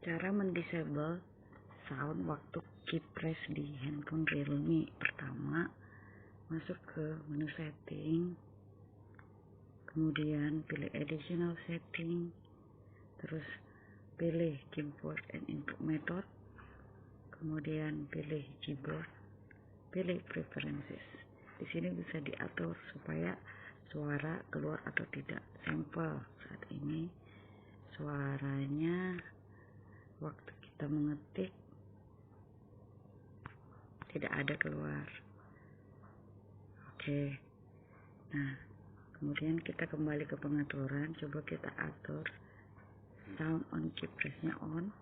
Cara mendisable sound waktu key press di handphone Realme. Pertama, masuk ke menu setting, kemudian pilih additional setting, terus pilih Gboard and input method, kemudian pilih Gboard, pilih preferences. Di sini bisa diatur supaya suara keluar atau tidak. Sampel saat ini suaranya waktu kita mengetik tidak ada keluar. Oke. Nah, kemudian kita kembali ke pengaturan, coba kita atur sound on key press-nya on.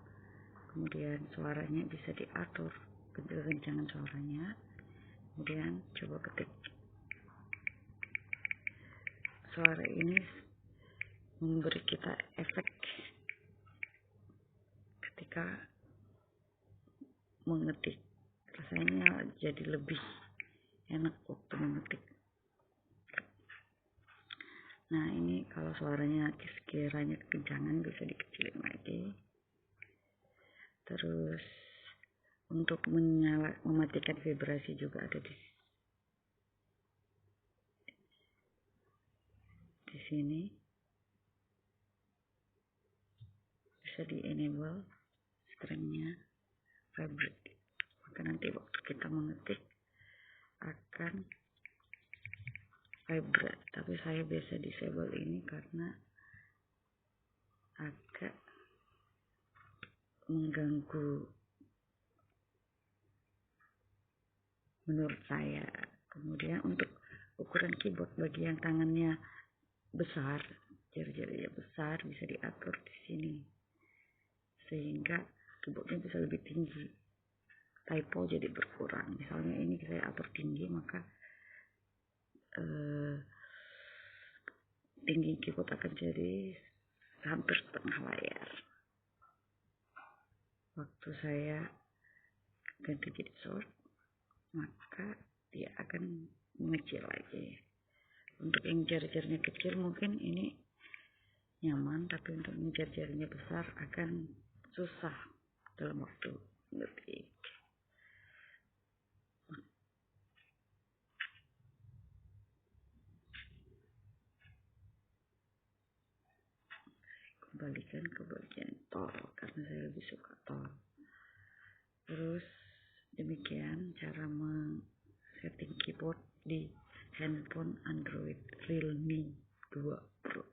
Kemudian suaranya bisa diatur kencang-kencangan suaranya. Kemudian coba ketik. Suara ini memberi kita efek ketika mengetik. Rasanya jadi lebih enak waktu mengetik. Nah, ini kalau suaranya sekiranya kekencangan bisa dikecilin lagi. Terus untuk mematikan vibrasi juga ada di sini. Bisa di enable stringnya vibrate. Maka nanti waktu kita mengetik akan vibrate. Tapi saya biasa disable ini karena agak mengganggu menurut saya. Kemudian untuk ukuran keyboard bagi yang tangannya besar, jari-jarinya besar, bisa diatur di sini sehingga keyboardnya bisa lebih tinggi, typo jadi berkurang. Misalnya ini saya atur tinggi, maka tinggi keyboard akan jadi hampir setengah layar. Waktu saya ganti jadi short, maka dia akan mengecil lagi. Untuk yang jari-jarinya kecil mungkin ini nyaman, tapi untuk yang jari-jarinya besar akan susah dalam waktu mengetik. Kembalikan ke bagian tol karena saya lebih suka tol. Terus demikian cara setting keyboard di handphone Android Realme 2 Pro.